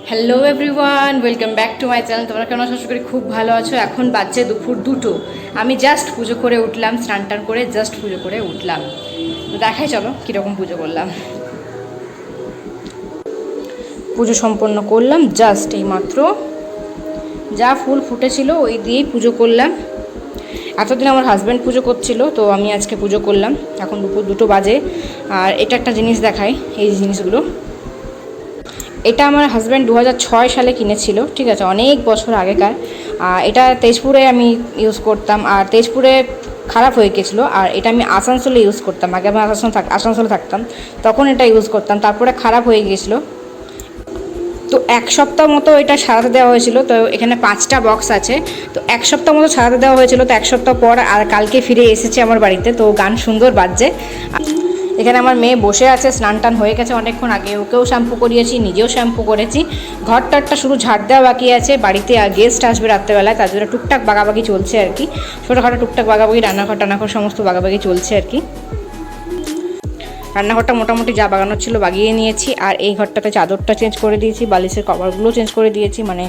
Hello everyone, welcome back to my channel. তোমরা কেমন আশা করি খুব ভালো আছো। এখন বাজছে দুপুর 2টো। আমি জাস্ট পুজো করে উঠলাম, স্নান টান করে জাস্ট পুজো করে উঠলাম। তো দেখাই চলো কীরকম পুজো করলাম। পুজো সম্পন্ন করলাম জাস্ট এইমাত্র। যা ফুল ফুটেছিল ওই দিয়েই পুজো করলাম। এতদিন আমার হাজব্যান্ড পুজো করছিল, তো আমি আজকে পুজো করলাম। এখন দুপুর 2টো বাজে। আর এটা একটা জিনিস দেখাই, এই জিনিসগুলো এটা আমার হাজব্যান্ড 2006 সালে কিনেছিল, ঠিক আছে, অনেক বছর আগেকার। এটা তেজপুরে আমি ইউজ করতাম, আর তেজপুরে খারাপ হয়ে গেছিলো। আর এটা আমি আসানসোলে ইউজ করতাম, আগে আমি আসানসোলে থাকতাম, তখন এটা ইউজ করতাম। তারপরে খারাপ হয়ে গিয়েছিলো, তো 1 সপ্তাহ মতো এটা সারাতে দেওয়া হয়েছিল। তো এখানে 5টা বক্স আছে, তো 1 সপ্তাহ মতো সারাতে দেওয়া হয়েছিল। তো 1 সপ্তাহ পর আর কালকে ফিরে এসেছে আমার বাড়িতে। তো গান সুন্দর বাজছে। এখানে আমার মেয়ে বসে আছে, স্নান টান হয়ে গেছে অনেকক্ষণ আগে। ওকেও শ্যাম্পু করিয়েছি, নিজেও শ্যাম্পু করেছি। ঘরটারটা শুধু ঝাড় দেওয়া বাকি আছে। বাড়িতে গেস্ট আসবে রাত্রেবেলায়, তার জন্য টুকটাক বাগাবাগি চলছে আর কি। ছোটোখাটো টুকটাক বাগাবাগি, রান্নাঘর সমস্ত বাগাবাগি চলছে আর কি। রান্নাঘরটা মোটামুটি যা বাগানোর ছিল বাগিয়ে নিয়েছি। আর এই ঘরটাতে চাদরটা চেঞ্জ করে দিয়েছি, বালিশের কভারগুলো চেঞ্জ করে দিয়েছি, মানে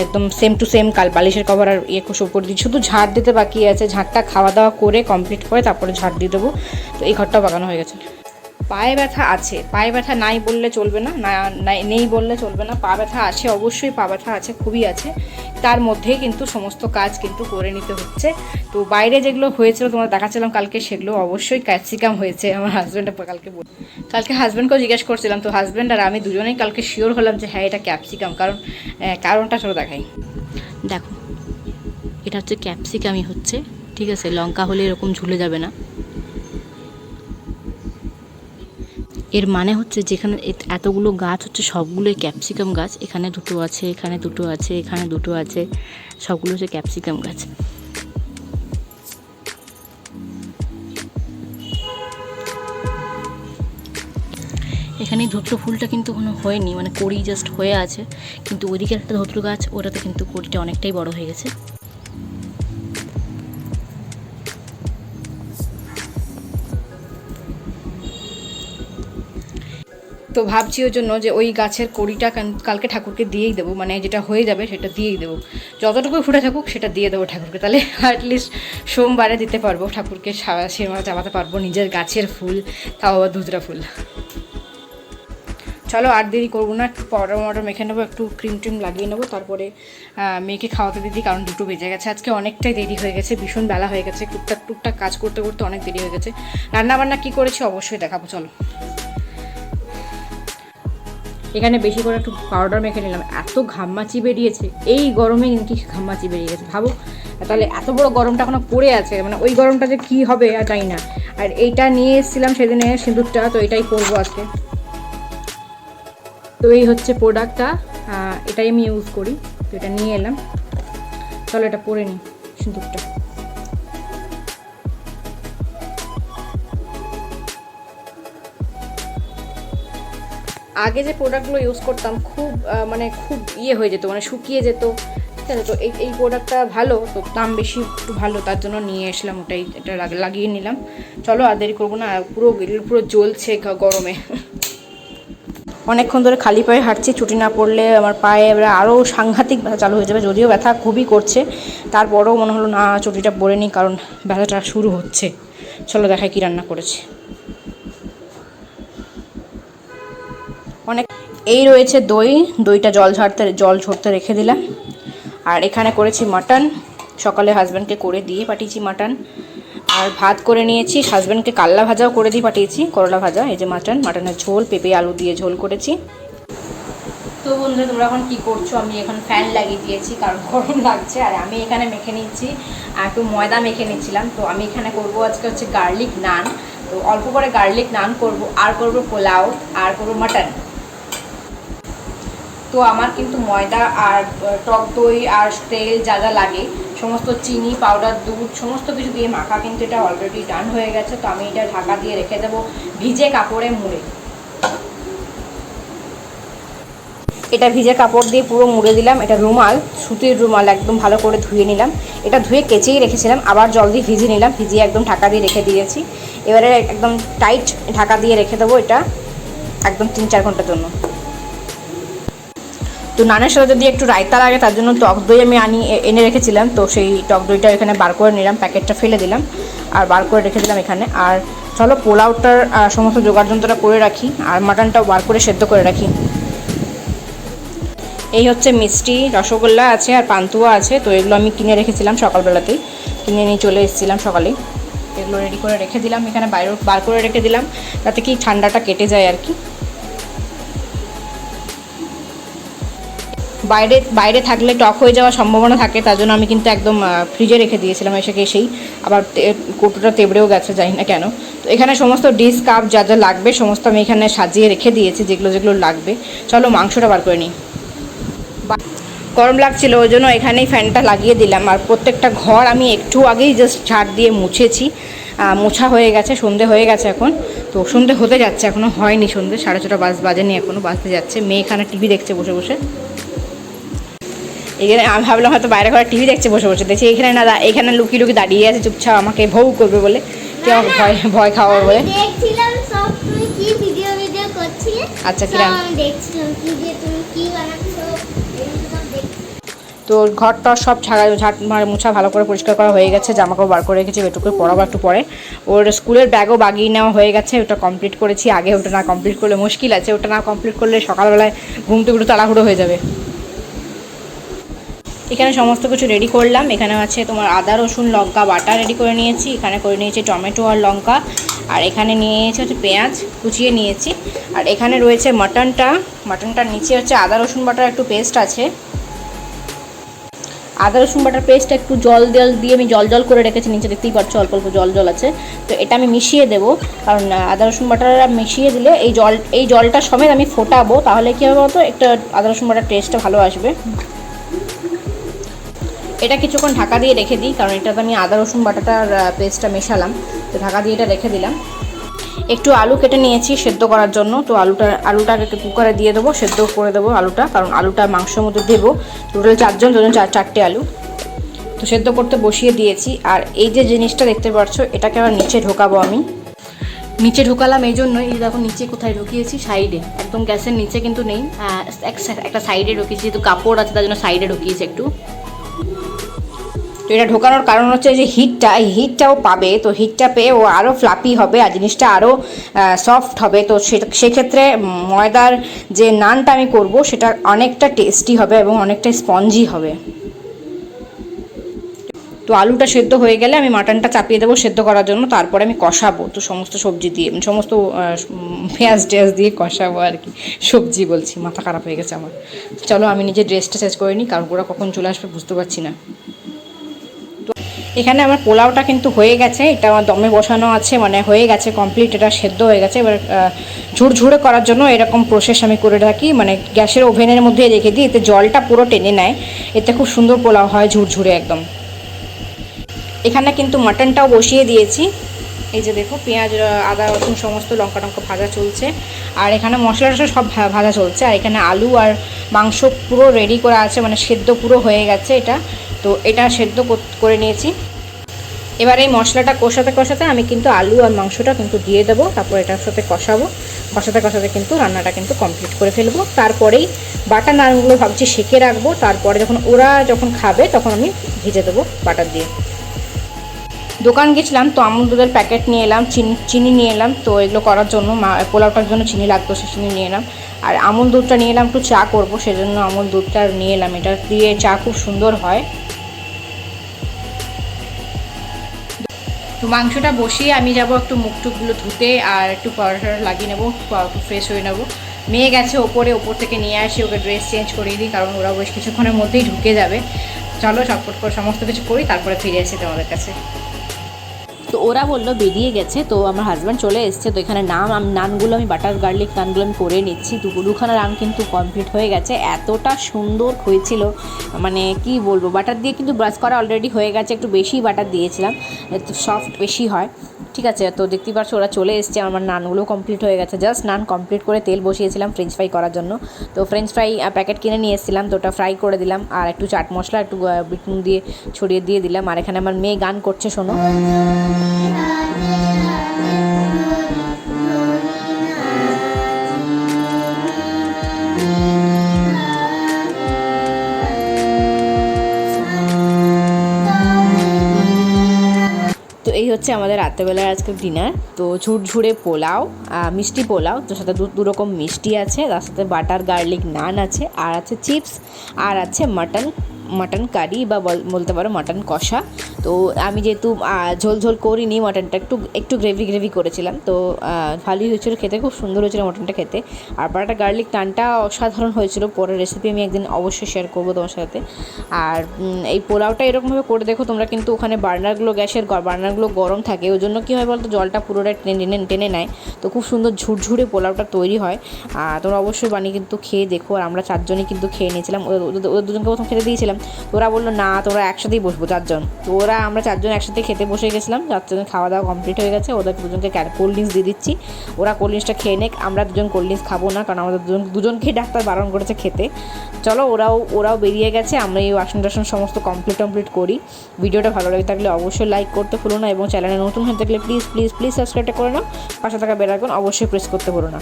একদম সেম টু সেম বালিশের কভার আর সব করে দিয়েছি। শুধু ঝাড় দিতে বাকি আছে। ঝাড়টা খাওয়া দাওয়া করে কমপ্লিট করে তারপরে ঝাড় দিয়ে দেবো। তো এই ঘরটাও বাগানো হয়ে গেছে। পায়ে ব্যথা আছে, পায়ে ব্যথা নাই বললে চলবে না, নেই বললে চলবে না। পা ব্যথা আছে, অবশ্যই পা ব্যথা আছে, খুবই আছে। তার মধ্যেই কিন্তু সমস্ত কাজ কিন্তু করে নিতে হচ্ছে। তো বাইরে যেগুলো হয়েছিল তোমরা দেখাচ্ছিলাম কালকে, সেগুলো অবশ্যই ক্যাপসিকাম হয়েছে। আমার হাজব্যান্ড কালকে হাজব্যান্ডকেও জিজ্ঞেস করছিলাম, তো হাজব্যান্ড আর আমি দুজনেই কালকে শিওর হলাম যে হ্যাঁ এটা ক্যাপসিকাম। কারণটা ছোটো দেখাই, দেখো এটা হচ্ছে ক্যাপসিকামই হচ্ছে, ঠিক আছে। লঙ্কা হলে এরকম ঝুলে যাবে না। এর মানে হচ্ছে যেখানে এতগুলো গাছ হচ্ছে সবগুলোই ক্যাপসিকাম গাছ। এখানে দুটো আছে, এখানে দুটো আছে, এখানে দুটো আছে, সবগুলো হচ্ছে ক্যাপসিকাম গাছ। এখানে ধুত্র ফুলটা কিন্তু কোনো হয়নি, মানে কড়ি জাস্ট হয়ে আছে। কিন্তু ওইদিকে একটা ধুত্র গাছ, ওটাতে কিন্তু কড়িটা অনেকটাই বড় হয়ে গেছে। তো ভাবছি ওই জন্য যে ওই গাছের কড়িটা কালকে ঠাকুরকে দিয়েই দেবো, মানে যেটা হয়ে যাবে সেটা দিয়েই দেবো। যতটুকু ফুটে থাকুক সেটা দিয়ে দেবো ঠাকুরকে, তাহলে অ্যাটলিস্ট সোমবারে দিতে পারবো ঠাকুরকে, সেরমা চাপাতে পারবো নিজের গাছের ফুল, তাও আবার ধুতরা ফুল। চলো আর দেরি করবো না, একটু পাউডার মেখে নেবো, একটু ক্রিম ট্রিম লাগিয়ে নেবো, তারপরে মেয়েকে খাওয়াতে দিদি, কারণ 2টো বেজে গেছে। আজকে অনেকটাই দেরি হয়ে গেছে, ভীষণ বেলা হয়ে গেছে। টুকটাক কাজ করতে করতে অনেক দেরি হয়ে গেছে। রান্নাবান্না কী করেছি অবশ্যই দেখাবো, চলো। এখানে বেশি করে একটু পাউডার মেখে নিলাম, এত ঘামমাচি বেরিয়েছে এই গরমে, কি ঘামমাচি বেরিয়ে গেছে ভাবো। তাহলে এত বড় গরমটা এখনো পড়ে আছে, মানে ওই গরমটা যে কী হবে আর জানি না। আর এইটা নিয়ে এসেছিলাম সেদিনে সিঁদুরটা, তো এটাই করবো আজকে। তো এই হচ্ছে প্রোডাক্টটা, এটাই আমি ইউজ করি। তো এটা নিয়ে এলাম, চলো এটা পরে নিই সিঁদুরটা। আগে যে প্রোডাক্টগুলো ইউজ করতাম খুব খুব হয়ে যেত, মানে শুকিয়ে যেত, ঠিক আছে। তো এই প্রোডাক্টটা ভালো, তো দাম বেশি একটু ভালো, তার জন্য নিয়ে এসলাম ওটাই, এটা লাগিয়ে নিলাম। চলো আর দেরি করবো না, পুরো জ্বলছে গরমে। অনেকক্ষণ ধরে খালি পায়ে হাঁটছি, ছুটি না পড়লে আমার পায়ে এবার আরও সাংঘাতিক ব্যথা চালু হয়ে যাবে। যদিও ব্যথা খুবই করছে, তারপরেও মনে হলো না ছুটিটা পরে নিই, কারণ ব্যথাটা শুরু হচ্ছে। চলো দেখাই কী রান্না করেছি। এই রয়েছে দইটা জল ঝরতে রেখে দিলাম। আর এখানে করেছি মাটন, সকালে হাজব্যান্ডকে করে দিয়ে পাঠিয়েছি মাটন। আর ভাত করে নিয়েছি, হাজব্যান্ডকে কাল্লা ভাজাও করে দিয়ে পাঠিয়েছি, করলা ভাজা। এই যে মাটনের ঝোল, পেঁপে আলু দিয়ে ঝোল করেছি। তো বন্ধুরা তোমরা এখন কী করছো? আমি এখন ফ্যান লাগিয়ে দিয়েছি কারণ গরম লাগছে। আর আমি এখানে মেখে নিচ্ছি, একটু ময়দা মেখে নিচ্ছিলাম। তো আমি এখানে করবো আজকে হচ্ছে গার্লিক নান। তো অল্প করে গার্লিক নান করব, আর করব পোলাও, আর করব মাটন। তো আমার কিন্তু ময়দা আর টক দই আর তেল যা যা লাগে সমস্ত, চিনি, পাউডার, দুধ সমস্ত কিছু দিয়ে মাখা কিন্তু এটা অলরেডি ডান হয়ে গেছে। তো আমি এটা ঢাকা দিয়ে রেখে দেবো ভিজে কাপড়ে মুড়ে। এটা ভিজে কাপড় দিয়ে পুরো মুড়ে দিলাম। এটা রুমাল, সুতির রুমাল, একদম ভালো করে ধুয়ে নিলাম। এটা ধুয়ে কেচেই রেখেছিলাম, আবার জল দিয়ে ভিজিয়ে নিলাম, ভিজিয়ে একদম ঢাকা দিয়ে রেখে দিয়েছি। এবারে একদম টাইট ঢাকা দিয়ে রেখে দেবো এটা একদম 3-4 ঘন্টার জন্য। তো নানের সাথে যদি একটু রায়তা লাগে তার জন্য টক দই আমি এনে রেখেছিলাম, তো সেই টক দইটা এখানে বার করে নিলাম, প্যাকেটটা ফেলে দিলাম আর বার করে রেখে দিলাম এখানে। আর চলো পোলাওটার সমস্ত জোগাড় যন্ত্রটা করে রাখি আর মাটনটাও বার করে সেদ্ধ করে রাখি। এই হচ্ছে মিষ্টি, রসগোল্লা আছে আর পান্তুয়া আছে, তো এগুলো আমি কিনে রেখেছিলাম সকালবেলাতেই, কিনে নিয়ে চলে এসেছিলাম সকালেই। এগুলো রেডি করে রেখে দিলাম এখানে, বাইরে বার করে রেখে দিলাম যাতে কি ঠান্ডাটা কেটে যায় আর কি। বাইরে থাকলে টক হয়ে যাওয়ার সম্ভাবনা থাকে, তার জন্য আমি কিন্তু একদম ফ্রিজে রেখে দিয়েছিলাম, এসেই আবার কৌটোটা তেবড়েও গেছে জানি না কেন। তো এখানে সমস্ত ডিশ কাপ যা যা লাগবে সমস্ত আমি এখানে সাজিয়ে রেখে দিয়েছি, যেগুলো যেগুলো লাগবে। চলো মাংসটা বার করে নিই। গরম লাগছিল ওই জন্য এখানেই ফ্যানটা লাগিয়ে দিলাম। আর প্রত্যেকটা ঘর আমি একটু আগেই জাস্ট ঝাড় দিয়ে মুছেছি, মোছা হয়ে গেছে, সন্ধে হয়ে গেছে এখন। তো সন্ধে হতে যাচ্ছে, এখনও হয়নি সন্ধে, 6:30 বাজেনি, এখনও বাজতে যাচ্ছে। মেয়ে এখানে টিভি দেখছে বসে বসে। এখানে আমি ভাবলাম হয়তো বাইরে ঘরে টিভি দেখছে বসে বসে, দেখছি এখানে না, এখানে লুকিয়ে লুকিয়ে দাঁড়িয়ে আছে চুপচাপ, আমাকে ভৌ করবে বলে, কি আমাকে ভয় খাওয়ার বলে। আচ্ছা তো ঘরটা সব ঝাঁট মোছা ভালো করে পরিষ্কার করা হয়ে গেছে, জামাকাপড় বার করে রেখেছি, এটুকু পরাবো একটু পরে। ওর স্কুলের ব্যাগও বাগিয়ে নেওয়া হয়ে গেছে, ওটা কমপ্লিট করেছি আগে। ওটা না কমপ্লিট করলে মুশকিল আছে, ওটা না কমপ্লিট করলে সকালবেলায় ঘুমতে ঘুরতে তাড়াহুড়ো হয়ে যাবে। এখানে সমস্ত কিছু রেডি করলাম। এখানে আছে তোমার আদা রসুন লঙ্কা বাটা রেডি করে নিয়েছি, এখানে করে নিয়েছি টমেটো আর লঙ্কা, আর এখানে নিয়েছি হচ্ছে পেঁয়াজ কুচিয়ে নিয়েছি, আর এখানে রয়েছে মাটনটার নিচে হচ্ছে আদা রসুন বাটার একটু পেস্ট আছে। আদা রসুন বাটার পেস্ট একটু জল দিয়ে আমি জল করে রেখেছি, নিচে দেখতেই পাচ্ছ অল্প অল্প জল আছে। তো এটা আমি মিশিয়ে দেবো, কারণ আদা রসুন বাটার মিশিয়ে দিলে এই জলটা সমেত আমি ফোটাবো, তাহলে কী হবে বলতো, একটা আদা রসুন বাটার টেস্টটা ভালো আসবে। এটা কিছুক্ষণ ঢাকা দিয়ে রেখে দিই, কারণ এটাতে আমি আদা রসুন বাটাটার পেস্টটা মেশালাম, তো ঢাকা দিয়ে এটা রেখে দিলাম। একটু আলু কেটে নিয়েছি সেদ্ধ করার জন্য, তো আলুটাকে কুকারে দিয়ে দেবো, সেদ্ধ করে দেবো আলুটা, কারণ আলুটা মাংসের মধ্যে দেবো। টোটাল 4 জন, 4টে আলু, তো সেদ্ধ করতে বসিয়ে দিয়েছি। আর এই যে জিনিসটা দেখতে পাচ্ছ, এটাকে আবার নিচে ঢোকাবো আমি। নিচে ঢোকালাম এই জন্যই, এই দেখো নিচে কোথায় ঢুকিয়েছি, সাইডে, একদম গ্যাসের নিচে কিন্তু নেই, একটা সাইডে ঢুকিয়েছি, যেহেতু কাপড় আছে তার জন্য সাইডে ঢুকিয়েছি একটু। তো এটা ঢোকানোর কারণ হচ্ছে যে এই হিটটাও পাবে, তো হিটটা পেয়ে ও আরও ফ্লাপি হবে আর জিনিসটা আরও সফট হবে। তো সেক্ষেত্রে ময়দার যে নানটা আমি করব সেটা অনেকটা টেস্টি হবে এবং অনেকটা স্পঞ্জি হবে। তো আলুটা সেদ্ধ হয়ে গেলে আমি মাটনটা চাপিয়ে দেবো সেদ্ধ করার জন্য, তারপরে আমি কষাবো, তো সমস্ত সবজি দিয়ে, সমস্ত পেঁয়াজ দিয়ে কষাবো আর কি। সবজি বলছি, মাথা খারাপ হয়ে গেছে আমার। চলো আমি নিজের ড্রেসটা চেঞ্জ করে নিই, কারণ ওরা কখন চলে আসবে বুঝতে পারছি না। এখানে আমার পোলাওটা কিন্তু হয়ে গেছে, এটা আমার দমে বসানো আছে, মানে হয়ে গেছে কমপ্লিট, এটা সেদ্ধ হয়ে গেছে। এবার ঝুরঝুরে করার জন্য এরকম প্রসেস আমি করে রাখি, মানে গ্যাসের ওভেনের মধ্যে রেখে দিই, এতে জলটা পুরো টেনে নেয়, এতে খুব সুন্দর পোলাও হয়, ঝুরঝুরে একদম। এখানে কিন্তু মাটনটাও বসিয়ে দিয়েছি, এই যে দেখো পেঁয়াজ আদা রসুন সমস্ত লঙ্কা ভাজা চলছে, আর এখানে মশলা টশলা সব ভাজা চলছে। আর এখানে আলু আর মাংস পুরো রেডি করা আছে, মানে সেদ্ধ পুরো হয়ে গেছে এটা। তো এটা সেদ্ধ করে নিয়েছি। এবার এই মশলাটা কষাতে আমি কিন্তু আলু আর মাংসটা কিন্তু দিয়ে দেবো, তারপর এটার সাথে কষাতে কিন্তু রান্নাটা কিন্তু কমপ্লিট করে ফেলবো। তারপরেই বাটার নানগুলো ভাবছি সেঁকে রাখবো, তারপরে যখন খাবে তখন আমি ভেজে দেবো বাটার দিয়ে। দোকান গেছিলাম, তো আমুল দুধের প্যাকেট নিয়ে এলাম, চিনি নিয়ে এলাম, তো এগুলো করার জন্য পোলাওটার জন্য চিনি লাগতো, সে চিনি নিয়ে এলাম। আর আমুল দুধটা নিয়ে এলাম, একটু চা করবো সেজন্য আমুল দুধটা নিয়ে এলাম, এটা দিয়ে চা খুব সুন্দর হয়। তো মাংসটা বসিয়ে আমি যাব একটু মুখ টুকগুলো ধুতে আর একটু পাউডার লাগিয়ে নেবো, একটু ফ্রেশ হয়ে নেবো। মেয়ে গেছে ওপর থেকে নিয়ে আসি, ওকে ড্রেস চেঞ্জ করিয়ে দিই, কারণ ওরা বেশ কিছুক্ষণের মধ্যেই ঢুকে যাবে। চলো চটপট করে সমস্ত কিছু করি, তারপরে ফিরে আসি তোমাদের কাছে। তো ওরা বললো বেরিয়ে গেছে, তো আমার হাজব্যান্ড চলে এসছে। তো এখানে নানগুলো আমি বাটার গার্লিক নানগুলো আমি করে নিচ্ছি। দুখানা নান কিন্তু কমপ্লিট হয়ে গেছে, এতটা সুন্দর হয়েছিল, মানে কি বলবো। বাটার দিয়ে কিন্তু ব্রাশ করা অলরেডি হয়ে গেছে, একটু বেশি বাটার দিয়েছিলাম, একটু সফট বেশি হয়, ঠিক আছে। তো দেখতেই পাচ্ছ ওরা চলে এসছে, আমার নানগুলো কমপ্লিট হয়ে গেছে। জাস্ট নান কমপ্লিট করে তেল বসিয়েছিলাম ফ্রেঞ্চ ফ্রাই করার জন্য। তো ফ্রেঞ্চ ফ্রাই প্যাকেট কিনে নিয়ে এসেছিলাম, তো ওটা ফ্রাই করে দিলাম, আর একটু চাট মশলা একটু বিট নুন দিয়ে ছড়িয়ে দিয়ে দিলাম। আর এখানে আমার মেয়ে গান করছে, শোনো। হচ্ছে আমাদের রাত্রেবেলার আজকে ডিনার। তো ঝুরঝুরে পোলাও, মিষ্টি পোলাও, তার সাথে দু রকম মিষ্টি আছে, তার সাথে বাটার গার্লিক নান আছে, আর আছে চিপস, আর আছে মাটন কারি বা বলতে পারো মাটন কষা। তো আমি যেহেতু ঝোল ঝোল করিনি, মাটনটা একটু গ্রেভি করেছিলাম, তো ভালোই হয়েছিল খেতে, খুব সুন্দর হয়েছিল মাটনটা খেতে। আর বাটার গার্লিক নানটা অসাধারণ হয়েছিল। পরের রেসিপি আমি একদিন অবশ্যই শেয়ার করবো তোমার সাথে। আর এই পোলাওটা এরকমভাবে করে দেখো তোমরা, কিন্তু ওখানে গ্যাসের বার্নারগুলো গরম থাকে, ওই জন্য কী হয় বলতো, জলটা পুরোটা টেনে নেয়, তো খুব সুন্দর ঝুরঝুরে পোলাওটা তৈরি হয়। তোমরা অবশ্যই বানিয়ে কিন্তু খেয়ে দেখো। আর আমরা 4 জনই কিন্তু খেয়ে নিয়েছিলাম, ওদের দুজনকে প্রথম খেতে দিয়েছিলাম, তো ওরা বললো না তোরা একসাথেই বসবো 4 জন। তো আমরা 4 জন একসাথে খেতে বসে গেছিলাম। 4 জনের খাওয়া দাওয়া কমপ্লিট হয়ে গেছে, ওদের দুজনকে কোল্ড ড্রিঙ্কস দিয়ে দিচ্ছি, ওরা কোল্ড ড্রিঙ্কসটা খেয়ে নেক। আমরা দুজন কোল্ড ড্রিঙ্কস খাবো না, কারণ আমাদের দুজনকেই ডাক্তার বারণ করেছে খেতে। চলো, ওরাও বেরিয়ে গেছে, আমরা এই বাসন টাসন সমস্ত কমপ্লিট করি। ভিডিওটা ভালো লাগে থাকলে অবশ্যই লাইক করতে ভুলো না, এবং চ্যানেলে নতুন হয়ে থাকলে প্লিজ সাবস্ক্রাইবটা করে নাও, পাশে থাকা বেল আইকন অবশ্যই প্রেস করতে ভুলো না।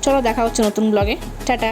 চলো, দেখা হচ্ছে নতুন ব্লগে। টাটা।